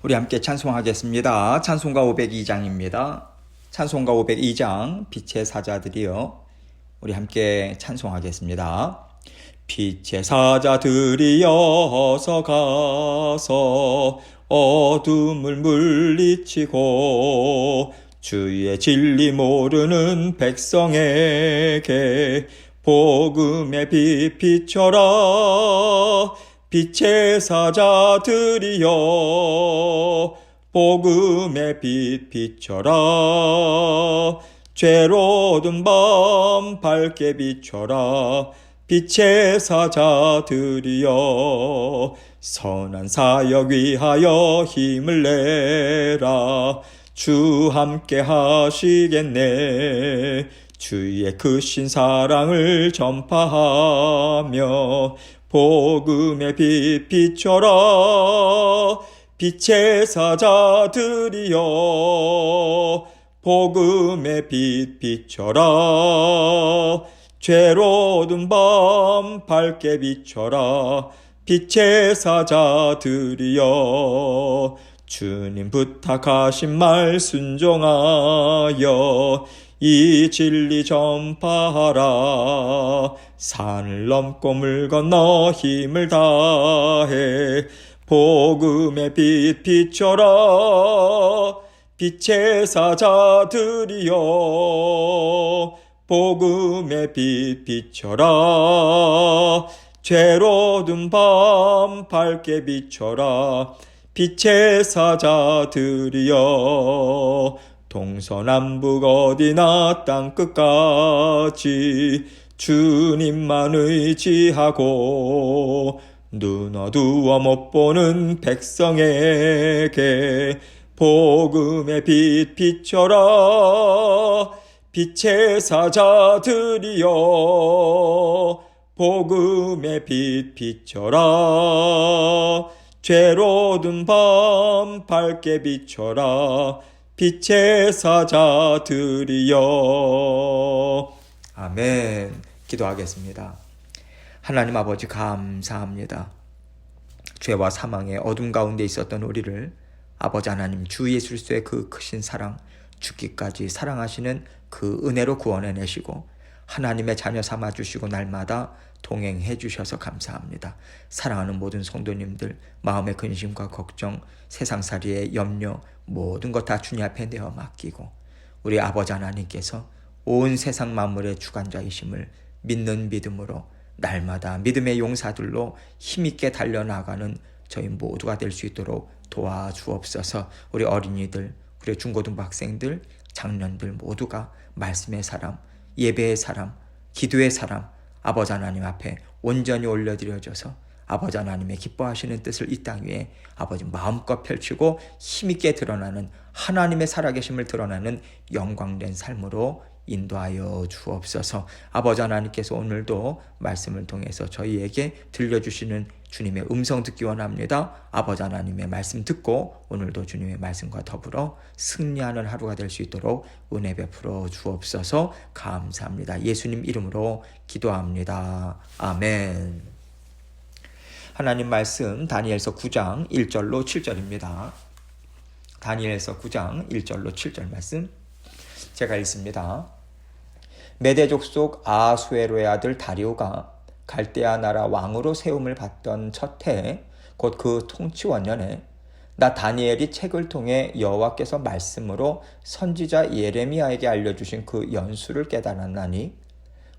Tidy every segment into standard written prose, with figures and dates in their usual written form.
우리 함께 찬송하겠습니다. 찬송가 502장입니다. 찬송가 502장 빛의 사자들이요. 우리 함께 찬송하겠습니다. 빛의 사자들이여 어서 가서 어둠을 물리치고 주의 진리 모르는 백성에게 복음의 빛 비춰라. 빛의 사자들이여 복음의 빛 비춰라. 죄로운 밤 밝게 비춰라. 빛의 사자들이여 선한 사역 위하여 힘을 내라. 주 함께 하시겠네. 주의 크신 사랑을 전파하며 복음의 빛 비춰라. 빛의 사자들이여 복음의 빛 비춰라. 죄로운 밤 밝게 비춰라. 빛의 사자들이여 주님 부탁하신 말 순종하여 이 진리 전파하라. 산을 넘고 물 건너 힘을 다해 복음의 빛 비춰라. 빛의 사자들이여 복음의 빛 비춰라. 죄로운 밤 밝게 비춰라. 빛의 사자들이여 동서남북 어디나 땅끝까지 주님만 의지하고 눈 어두워 못 보는 백성에게 복음의 빛 비춰라. 빛의 사자들이여 복음의 빛 비춰라. 죄로운 밤 밝게 비춰라. 빛의 사자들이여. 아멘. 기도하겠습니다. 하나님 아버지 감사합니다. 죄와 사망의 어둠 가운데 있었던 우리를 아버지 하나님 주 예수 그리스도의 그 크신 사랑, 죽기까지 사랑하시는 그 은혜로 구원해내시고 하나님의 자녀 삼아주시고 날마다 동행해 주셔서 감사합니다. 사랑하는 모든 성도님들 마음의 근심과 걱정, 세상살이의 염려 모든 것 다 주님 앞에 내어 맡기고 우리 아버지 하나님께서 온 세상 만물의 주관자이심을 믿는 믿음으로 날마다 믿음의 용사들로 힘있게 달려나가는 저희 모두가 될 수 있도록 도와주옵소서. 우리 어린이들, 우리 중고등부 학생들, 장년들 모두가 말씀의 사람, 예배의 사람, 기도의 사람 아버지 하나님 앞에 온전히 올려드려져서 아버지 하나님의 기뻐하시는 뜻을 이 땅 위에 아버지 마음껏 펼치고 힘있게 드러나는 하나님의 살아계심을 드러나는 영광된 삶으로 인도하여 주옵소서. 아버지 하나님께서 오늘도 말씀을 통해서 저희에게 들려주시는 주님의 음성 듣기 원합니다. 아버지 하나님의 말씀 듣고 오늘도 주님의 말씀과 더불어 승리하는 하루가 될 수 있도록 은혜 베풀어 주옵소서. 감사합니다. 예수님 이름으로 기도합니다. 아멘. 하나님 말씀 다니엘서 9장 1절로 7절입니다. 다니엘서 9장 1절로 7절 말씀 제가 읽습니다. 메대 족속 아수에로의 아들 다리오가 갈대아 나라 왕으로 세움을 받던 첫 해, 곧 그 통치 원년에 나 다니엘이 책을 통해 여호와께서 말씀으로 선지자 예레미야에게 알려주신 그 연수를 깨달았나니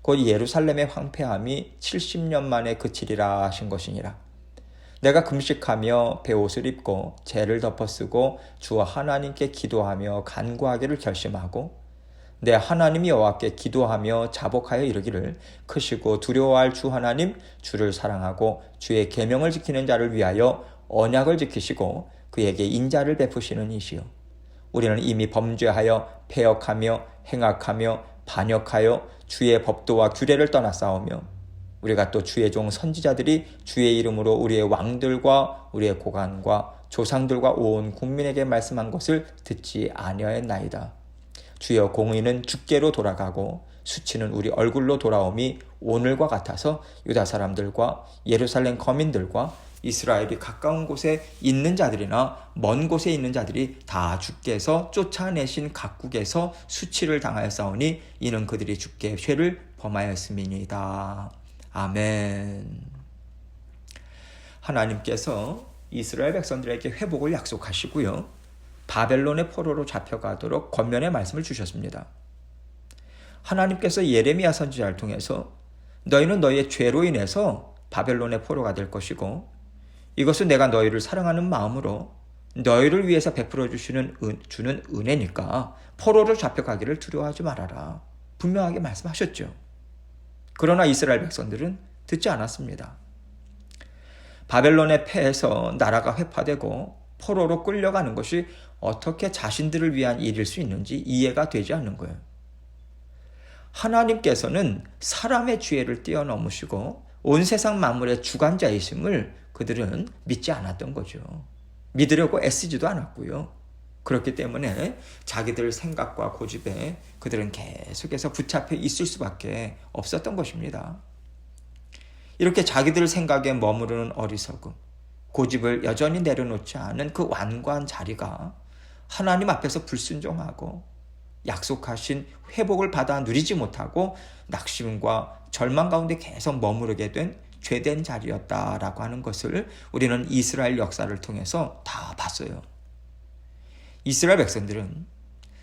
곧 예루살렘의 황폐함이 70년 만에 그치리라 하신 것이니라. 내가 금식하며 베옷을 입고 재를 덮어쓰고 주 하나님께 기도하며 간구하기를 결심하고 내 하나님 여호와께 기도하며 자복하여 이르기를 크시고 두려워할 주 하나님 주를 사랑하고 주의 계명을 지키는 자를 위하여 언약을 지키시고 그에게 인자를 베푸시는 이시요 우리는 이미 범죄하여 패역하며 행악하며 반역하여 주의 법도와 규례를 떠나싸우며 우리가 또 주의 종 선지자들이 주의 이름으로 우리의 왕들과 우리의 고관과 조상들과 온 국민에게 말씀한 것을 듣지 아니하였나이다. 주여 공의는 주께로 돌아가고 수치는 우리 얼굴로 돌아옴이 오늘과 같아서 유다 사람들과 예루살렘 거민들과 이스라엘이 가까운 곳에 있는 자들이나 먼 곳에 있는 자들이 다 주께서 쫓아내신 각국에서 수치를 당하였사오니 이는 그들이 주께 죄를 범하였음이니이다. 아멘. 하나님께서 이스라엘 백성들에게 회복을 약속하시고요. 바벨론의 포로로 잡혀가도록 권면의 말씀을 주셨습니다. 하나님께서 예레미야 선지자를 통해서 너희는 너희의 죄로 인해서 바벨론의 포로가 될 것이고 이것은 내가 너희를 사랑하는 마음으로 너희를 위해서 베풀어 주는 은혜니까 포로로 잡혀가기를 두려워하지 말아라. 분명하게 말씀하셨죠. 그러나 이스라엘 백성들은 듣지 않았습니다. 바벨론의 패해서 나라가 회파되고 포로로 끌려가는 것이 어떻게 자신들을 위한 일일 수 있는지 이해가 되지 않는 거예요. 하나님께서는 사람의 죄를 뛰어넘으시고 온 세상 만물의 주관자이심을 그들은 믿지 않았던 거죠. 믿으려고 애쓰지도 않았고요. 그렇기 때문에 자기들 생각과 고집에 그들은 계속해서 붙잡혀 있을 수밖에 없었던 것입니다. 이렇게 자기들 생각에 머무르는 어리석음, 고집을 여전히 내려놓지 않은 그 완고한 자리가 하나님 앞에서 불순종하고 약속하신 회복을 받아 누리지 못하고 낙심과 절망 가운데 계속 머무르게 된 죄된 자리였다라고 하는 것을 우리는 이스라엘 역사를 통해서 다 봤어요. 이스라엘 백성들은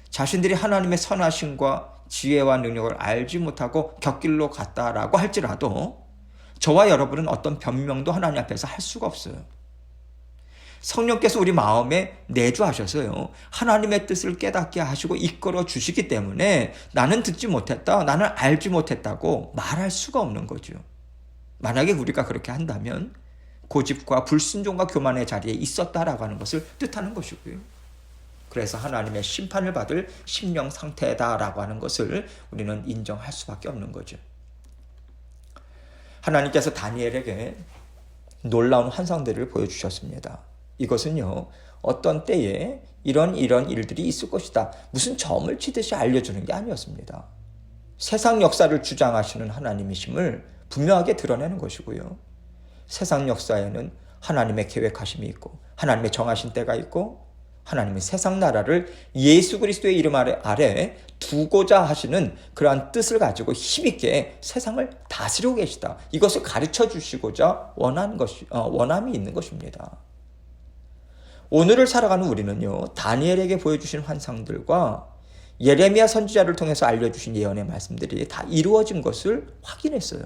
자신들이 하나님의 선하심과 지혜와 능력을 알지 못하고 곁길로 갔다라고 할지라도 저와 여러분은 어떤 변명도 하나님 앞에서 할 수가 없어요. 성령께서 우리 마음에 내주하셔서요. 하나님의 뜻을 깨닫게 하시고 이끌어 주시기 때문에 나는 듣지 못했다, 나는 알지 못했다고 말할 수가 없는 거죠. 만약에 우리가 그렇게 한다면 고집과 불순종과 교만의 자리에 있었다라고 하는 것을 뜻하는 것이고요. 그래서 하나님의 심판을 받을 심령 상태다라고 하는 것을 우리는 인정할 수밖에 없는 거죠. 하나님께서 다니엘에게 놀라운 환상들을 보여주셨습니다. 이것은요, 어떤 때에 이런 일들이 있을 것이다. 무슨 점을 치듯이 알려주는 게 아니었습니다. 세상 역사를 주장하시는 하나님이심을 분명하게 드러내는 것이고요. 세상 역사에는 하나님의 계획하심이 있고 하나님의 정하신 때가 있고 하나님의 세상 나라를 예수 그리스도의 이름 아래 두고자 하시는 그러한 뜻을 가지고 힘있게 세상을 다스리고 계시다. 이것을 가르쳐 주시고자 원함이 있는 것입니다. 오늘을 살아가는 우리는요, 다니엘에게 보여주신 환상들과 예레미야 선지자를 통해서 알려주신 예언의 말씀들이 다 이루어진 것을 확인했어요.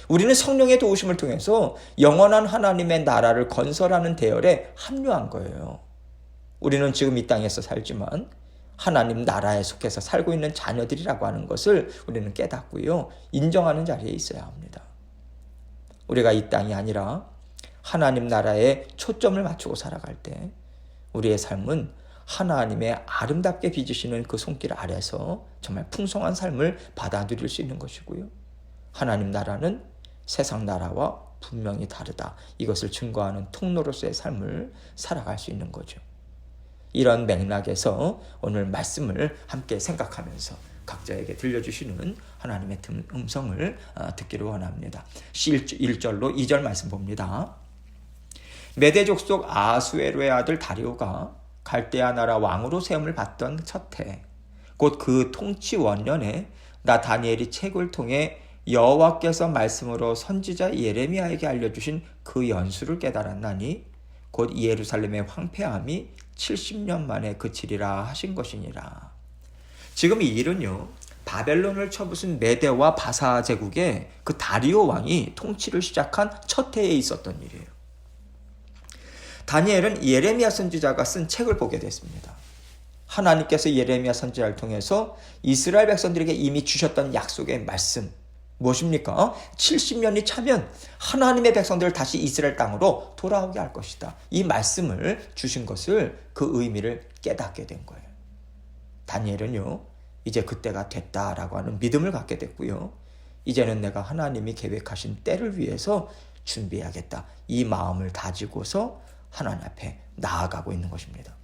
우리는 성령의 도우심을 통해서 영원한 하나님의 나라를 건설하는 대열에 합류한 거예요. 우리는 지금 이 땅에서 살지만 하나님 나라에 속해서 살고 있는 자녀들이라고 하는 것을 우리는 깨닫고요. 인정하는 자리에 있어야 합니다. 우리가 이 땅이 아니라 하나님 나라에 초점을 맞추고 살아갈 때 우리의 삶은 하나님의 아름답게 빚으시는 그 손길 아래서 정말 풍성한 삶을 받아 누릴 수 있는 것이고요. 하나님 나라는 세상 나라와 분명히 다르다. 이것을 증거하는 통로로서의 삶을 살아갈 수 있는 거죠. 이런 맥락에서 오늘 말씀을 함께 생각하면서 각자에게 들려주시는 하나님의 음성을 듣기를 원합니다. 1절로 2절 말씀 봅니다. 메대 족속 아수에로의 아들 다리오가 갈대아 나라 왕으로 세움을 받던 첫해 곧 그 통치 원년에 나 다니엘이 책을 통해 여호와께서 말씀으로 선지자 예레미야에게 알려주신 그 연수를 깨달았나니 곧 예루살렘의 황폐함이 70년 만에 그치리라 하신 것이니라. 지금 이 일은요, 바벨론을 쳐부순 메대와 바사 제국의 그 다리오 왕이 통치를 시작한 첫 해에 있었던 일이에요. 다니엘은 예레미야 선지자가 쓴 책을 보게 됐습니다. 하나님께서 예레미야 선지자를 통해서 이스라엘 백성들에게 이미 주셨던 약속의 말씀 무엇입니까? 70년이 차면 하나님의 백성들을 다시 이스라엘 땅으로 돌아오게 할 것이다. 이 말씀을 주신 것을 그 의미를 깨닫게 된 거예요. 다니엘은요, 이제 그때가 됐다라고 하는 믿음을 갖게 됐고요. 이제는 내가 하나님이 계획하신 때를 위해서 준비해야겠다. 이 마음을 다지고서 하나님 앞에 나아가고 있는 것입니다.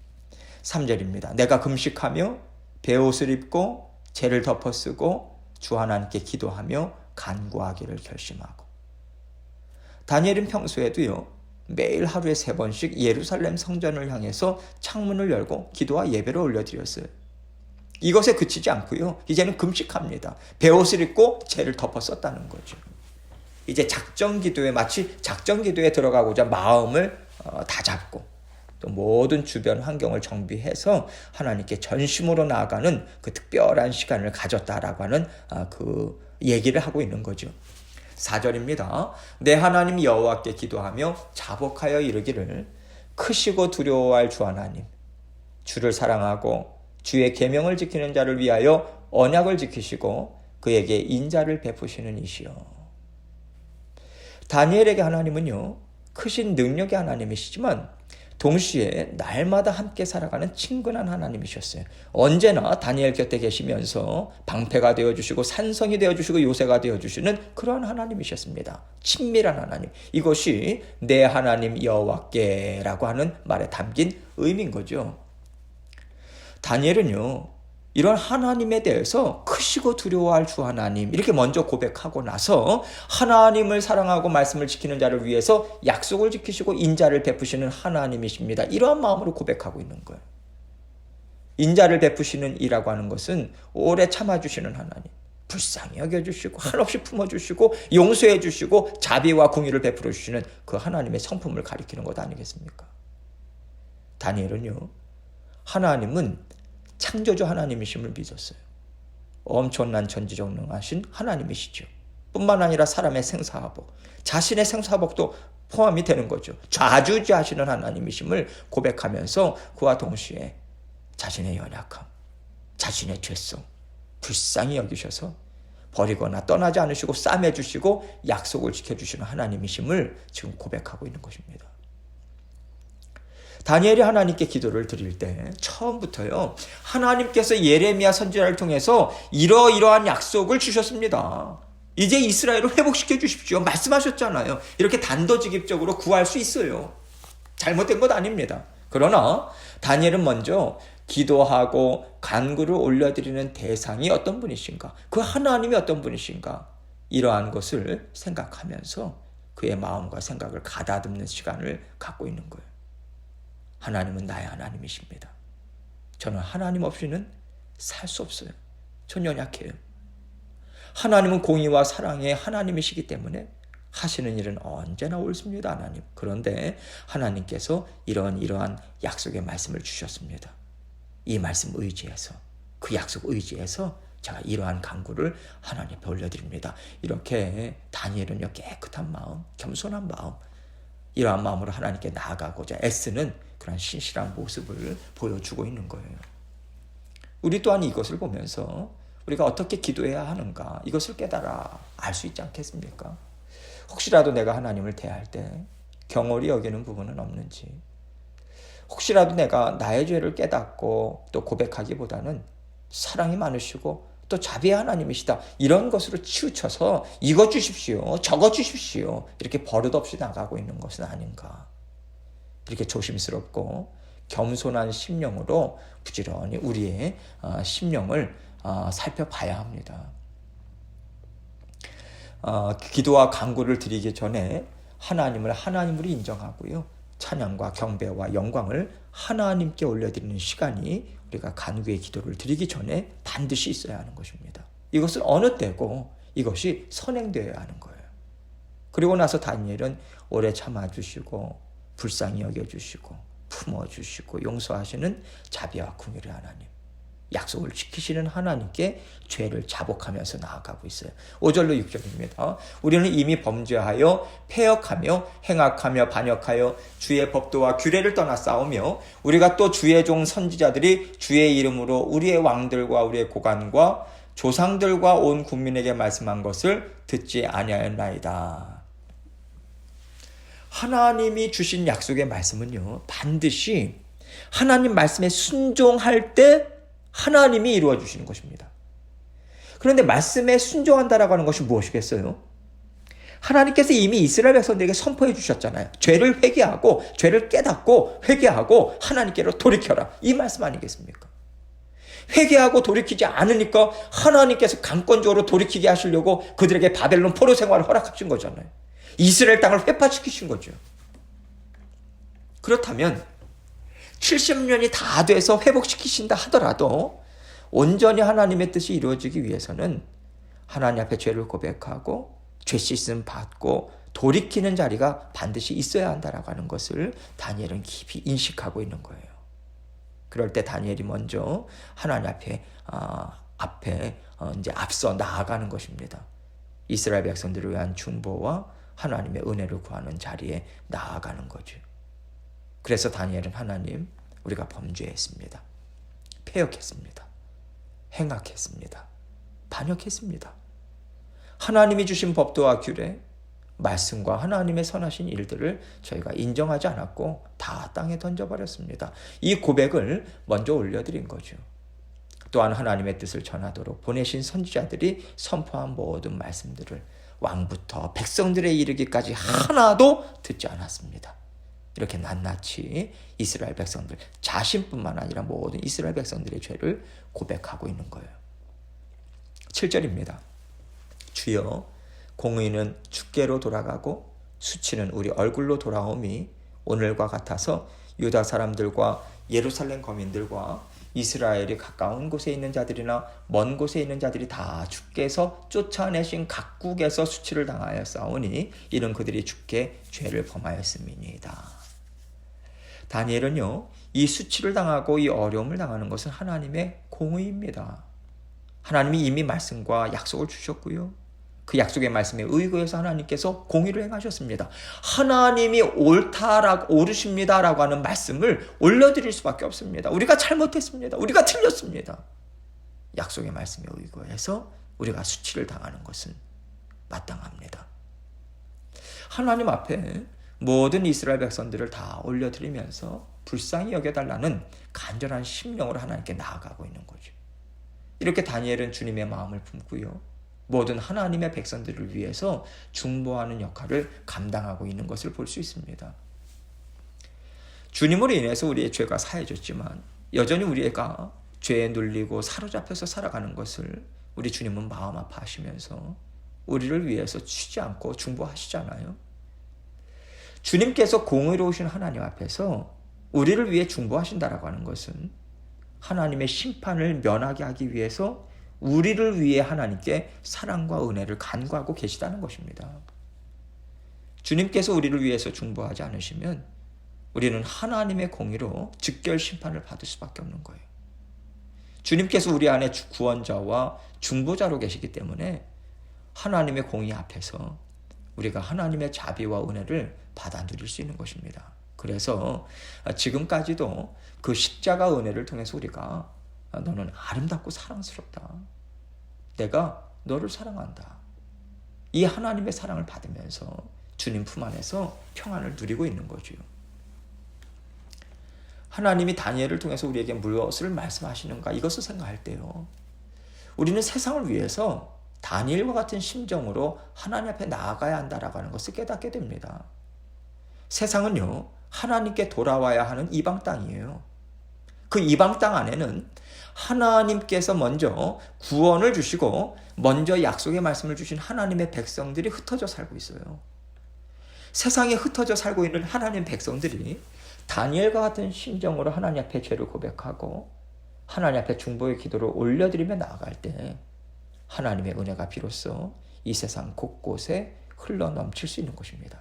3절입니다. 내가 금식하며 베옷을 입고 죄를 덮어쓰고 주 하나님께 기도하며 간구하기를 결심하고. 다니엘은 평소에도요, 매일 하루에 3번씩 예루살렘 성전을 향해서 창문을 열고 기도와 예배를 올려드렸어요. 이것에 그치지 않고요, 이제는 금식합니다. 베옷을 입고 죄를 덮어 썼다는 거죠. 이제 마치 작전 기도에 들어가고자 마음을 다 잡고 또 모든 주변 환경을 정비해서 하나님께 전심으로 나아가는 그 특별한 시간을 가졌다라고 하는 그 얘기를 하고 있는 거죠. 4절입니다. 내 하나님 여호와께 기도하며 자복하여 이르기를, 크시고 두려워할 주 하나님, 주를 사랑하고 주의 계명을 지키는 자를 위하여 언약을 지키시고 그에게 인자를 베푸시는 이시여. 다니엘에게 하나님은요, 크신 능력의 하나님이시지만 동시에 날마다 함께 살아가는 친근한 하나님이셨어요. 언제나 다니엘 곁에 계시면서 방패가 되어주시고 산성이 되어주시고 요새가 되어주시는 그러한 하나님이셨습니다. 친밀한 하나님. 이것이 내 하나님 여호와께라고 하는 말에 담긴 의미인 거죠. 다니엘은요, 이런 하나님에 대해서 크시고 두려워할 주 하나님, 이렇게 먼저 고백하고 나서 하나님을 사랑하고 말씀을 지키는 자를 위해서 약속을 지키시고 인자를 베푸시는 하나님이십니다. 이러한 마음으로 고백하고 있는 거예요. 인자를 베푸시는 이라고 하는 것은 오래 참아주시는 하나님, 불쌍히 여겨주시고 한없이 품어주시고 용서해주시고 자비와 공의를 베풀어 주시는 그 하나님의 성품을 가리키는 것 아니겠습니까? 다니엘은요, 하나님은 창조주 하나님이심을 믿었어요. 엄청난 전지전능하신 하나님이시죠. 뿐만 아니라 사람의 생사화복, 자신의 생사화복도 포함이 되는 거죠. 좌주지하시는 하나님이심을 고백하면서 그와 동시에 자신의 연약함, 자신의 죄성 불쌍히 여기셔서 버리거나 떠나지 않으시고 싸매주시고 약속을 지켜주시는 하나님이심을 지금 고백하고 있는 것입니다. 다니엘이 하나님께 기도를 드릴 때 처음부터요, 하나님께서 예레미야 선지자를 통해서 이러이러한 약속을 주셨습니다. 이제 이스라엘을 회복시켜 주십시오. 말씀하셨잖아요. 이렇게 단도직입적으로 구할 수 있어요. 잘못된 것 아닙니다. 그러나 다니엘은 먼저 기도하고 간구를 올려드리는 대상이 어떤 분이신가, 그 하나님이 어떤 분이신가, 이러한 것을 생각하면서 그의 마음과 생각을 가다듬는 시간을 갖고 있는 거예요. 하나님은 나의 하나님이십니다. 저는 하나님 없이는 살 수 없어요. 전 연약해요. 하나님은 공의와 사랑의 하나님이시기 때문에 하시는 일은 언제나 옳습니다, 하나님. 그런데 하나님께서 이러한 약속의 말씀을 주셨습니다. 이 말씀 의지해서, 그 약속 의지해서 제가 이러한 간구를 하나님 앞에 올려드립니다. 이렇게 다니엘은요, 깨끗한 마음, 겸손한 마음, 이러한 마음으로 하나님께 나아가고자 애쓰는 그런 신실한 모습을 보여주고 있는 거예요. 우리 또한 이것을 보면서 우리가 어떻게 기도해야 하는가, 이것을 깨달아 알 수 있지 않겠습니까? 혹시라도 내가 하나님을 대할 때 경홀히 여기는 부분은 없는지, 혹시라도 내가 나의 죄를 깨닫고 또 고백하기보다는 사랑이 많으시고 또 자비의 하나님이시다, 이런 것으로 치우쳐서 이거 주십시오, 저거 주십시오, 이렇게 버릇없이 나가고 있는 것은 아닌가. 이렇게 조심스럽고 겸손한 심령으로 부지런히 우리의 심령을 살펴봐야 합니다. 기도와 간구를 드리기 전에 하나님을 하나님으로 인정하고요, 찬양과 경배와 영광을 하나님께 올려드리는 시간이 우리가 간구의 기도를 드리기 전에 반드시 있어야 하는 것입니다. 이것은 어느 때고 이것이 선행되어야 하는 거예요. 그리고 나서 다니엘은 오래 참아주시고 불쌍히 여겨주시고 품어주시고 용서하시는 자비와 긍휼의 하나님, 약속을 지키시는 하나님께 죄를 자복하면서 나아가고 있어요. 5절로 6절입니다. 우리는 이미 범죄하여 패역하며 행악하며 반역하여 주의 법도와 규례를 떠나 싸우며 우리가 또 주의 종 선지자들이 주의 이름으로 우리의 왕들과 우리의 고관과 조상들과 온 국민에게 말씀한 것을 듣지 아니하였나이다. 하나님이 주신 약속의 말씀은요, 반드시 하나님 말씀에 순종할 때 하나님이 이루어 주시는 것입니다. 그런데 말씀에 순종한다라고 하는 것이 무엇이겠어요? 하나님께서 이미 이스라엘 백성들에게 선포해 주셨잖아요. 죄를 회개하고 죄를 깨닫고 회개하고 하나님께로 돌이켜라, 이 말씀 아니겠습니까? 회개하고 돌이키지 않으니까 하나님께서 강권적으로 돌이키게 하시려고 그들에게 바벨론 포로 생활을 허락하신 거잖아요. 이스라엘 땅을 회파시키신 거죠. 그렇다면 70년이 다 돼서 회복시키신다 하더라도 온전히 하나님의 뜻이 이루어지기 위해서는 하나님 앞에 죄를 고백하고 죄 씻음 받고 돌이키는 자리가 반드시 있어야 한다라고 하는 것을 다니엘은 깊이 인식하고 있는 거예요. 그럴 때 다니엘이 먼저 하나님 앞에 이제 앞서 나아가는 것입니다. 이스라엘 백성들을 위한 중보와 하나님의 은혜를 구하는 자리에 나아가는 거죠. 그래서 다니엘은 하나님, 우리가 범죄했습니다. 패역했습니다. 행악했습니다. 반역했습니다. 하나님이 주신 법도와 규례, 말씀과 하나님의 선하신 일들을 저희가 인정하지 않았고 다 땅에 던져버렸습니다. 이 고백을 먼저 올려드린 거죠. 또한 하나님의 뜻을 전하도록 보내신 선지자들이 선포한 모든 말씀들을 왕부터 백성들에 이르기까지 하나도 듣지 않았습니다. 이렇게 낱낱이 이스라엘 백성들 자신뿐만 아니라 모든 이스라엘 백성들의 죄를 고백하고 있는 거예요. 7절입니다. 주여, 공의는 주께로 돌아가고 수치는 우리 얼굴로 돌아옴이 오늘과 같아서 유다 사람들과 예루살렘 거민들과 이스라엘이 가까운 곳에 있는 자들이나 먼 곳에 있는 자들이 다 주께서 쫓아내신 각국에서 수치를 당하였사오니 이는 그들이 주께 죄를 범하였음이니이다. 다니엘은요, 이 수치를 당하고 이 어려움을 당하는 것은 하나님의 공의입니다. 하나님이 이미 말씀과 약속을 주셨고요. 그 약속의 말씀에 의거해서 하나님께서 공의를 행하셨습니다. 하나님이 옳으십니다라고 하는 말씀을 올려드릴 수밖에 없습니다. 우리가 잘못했습니다. 우리가 틀렸습니다. 약속의 말씀에 의거해서 우리가 수치를 당하는 것은 마땅합니다. 하나님 앞에 모든 이스라엘 백성들을 다 올려드리면서 불쌍히 여겨달라는 간절한 심령으로 하나님께 나아가고 있는 거죠. 이렇게 다니엘은 주님의 마음을 품고요, 모든 하나님의 백성들을 위해서 중보하는 역할을 감당하고 있는 것을 볼 수 있습니다. 주님으로 인해서 우리의 죄가 사해졌지만 여전히 우리가 죄에 눌리고 사로잡혀서 살아가는 것을 우리 주님은 마음 아파하시면서 우리를 위해서 쉬지 않고 중보하시잖아요. 주님께서 공의로우신 하나님 앞에서 우리를 위해 중보하신다라고 하는 것은 하나님의 심판을 면하게 하기 위해서 우리를 위해 하나님께 사랑과 은혜를 간구하고 계시다는 것입니다. 주님께서 우리를 위해서 중보하지 않으시면 우리는 하나님의 공의로 즉결 심판을 받을 수밖에 없는 거예요. 주님께서 우리 안에 구원자와 중보자로 계시기 때문에 하나님의 공의 앞에서 우리가 하나님의 자비와 은혜를 받아 누릴 수 있는 것입니다. 그래서 지금까지도 그 십자가 은혜를 통해서 우리가 너는 아름답고 사랑스럽다. 내가 너를 사랑한다. 이 하나님의 사랑을 받으면서 주님 품 안에서 평안을 누리고 있는 거죠. 하나님이 다니엘을 통해서 우리에게 무엇을 말씀하시는가, 이것을 생각할 때요, 우리는 세상을 위해서 다니엘과 같은 심정으로 하나님 앞에 나아가야 한다라고 하는 것을 깨닫게 됩니다. 세상은요, 하나님께 돌아와야 하는 이방 땅이에요. 그 이방 땅 안에는 하나님께서 먼저 구원을 주시고 먼저 약속의 말씀을 주신 하나님의 백성들이 흩어져 살고 있어요. 세상에 흩어져 살고 있는 하나님의 백성들이 다니엘과 같은 심정으로 하나님 앞에 죄를 고백하고 하나님 앞에 중보의 기도를 올려드리며 나아갈 때 하나님의 은혜가 비로소 이 세상 곳곳에 흘러 넘칠 수 있는 것입니다.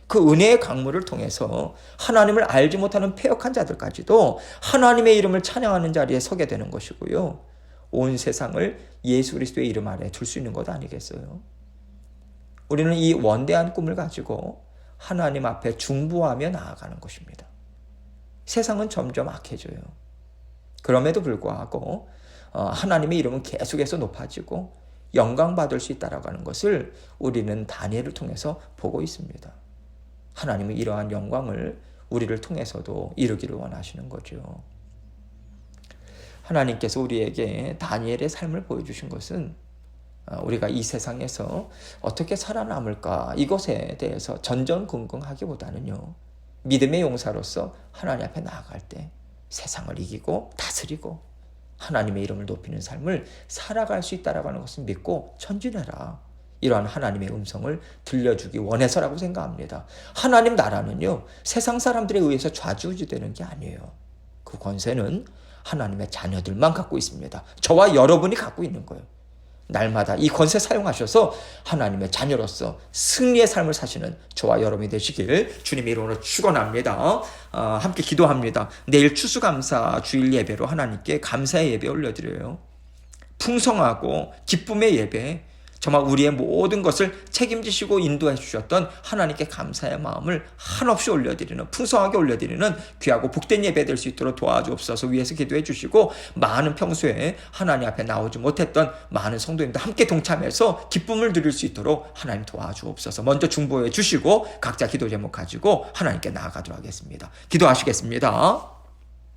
그 은혜의 강물을 통해서 하나님을 알지 못하는 패역한 자들까지도 하나님의 이름을 찬양하는 자리에 서게 되는 것이고요, 온 세상을 예수 그리스도의 이름 아래 둘 수 있는 것 아니겠어요? 우리는 이 원대한 꿈을 가지고 하나님 앞에 중보하며 나아가는 것입니다. 세상은 점점 악해져요. 그럼에도 불구하고 하나님의 이름은 계속해서 높아지고 영광받을 수 있다라고 하는 것을 우리는 다니엘을 통해서 보고 있습니다. 하나님은 이러한 영광을 우리를 통해서도 이루기를 원하시는 거죠. 하나님께서 우리에게 다니엘의 삶을 보여주신 것은 우리가 이 세상에서 어떻게 살아남을까, 이것에 대해서 전전긍긍하기보다는요, 믿음의 용사로서 하나님 앞에 나아갈 때 세상을 이기고 다스리고 하나님의 이름을 높이는 삶을 살아갈 수 있다라고 하는 것을 믿고 전진해라. 이러한 하나님의 음성을 들려주기 원해서라고 생각합니다. 하나님 나라는요, 세상 사람들에 의해서 좌지우지되는 게 아니에요. 그 권세는 하나님의 자녀들만 갖고 있습니다. 저와 여러분이 갖고 있는 거예요. 날마다 이 권세 사용하셔서 하나님의 자녀로서 승리의 삶을 사시는 저와 여러분이 되시길 주님의 이름으로 축원합니다. 함께 기도합니다. 내일 추수감사 주일 예배로 하나님께 감사의 예배 올려드려요. 풍성하고 기쁨의 예배, 정말 우리의 모든 것을 책임지시고 인도해 주셨던 하나님께 감사의 마음을 한없이 올려드리는, 풍성하게 올려드리는 귀하고 복된 예배 될 수 있도록 도와주옵소서. 위에서 기도해 주시고, 많은 평소에 하나님 앞에 나오지 못했던 많은 성도님들 함께 동참해서 기쁨을 누릴 수 있도록 하나님 도와주옵소서. 먼저 중보해 주시고 각자 기도 제목 가지고 하나님께 나아가도록 하겠습니다. 기도하시겠습니다.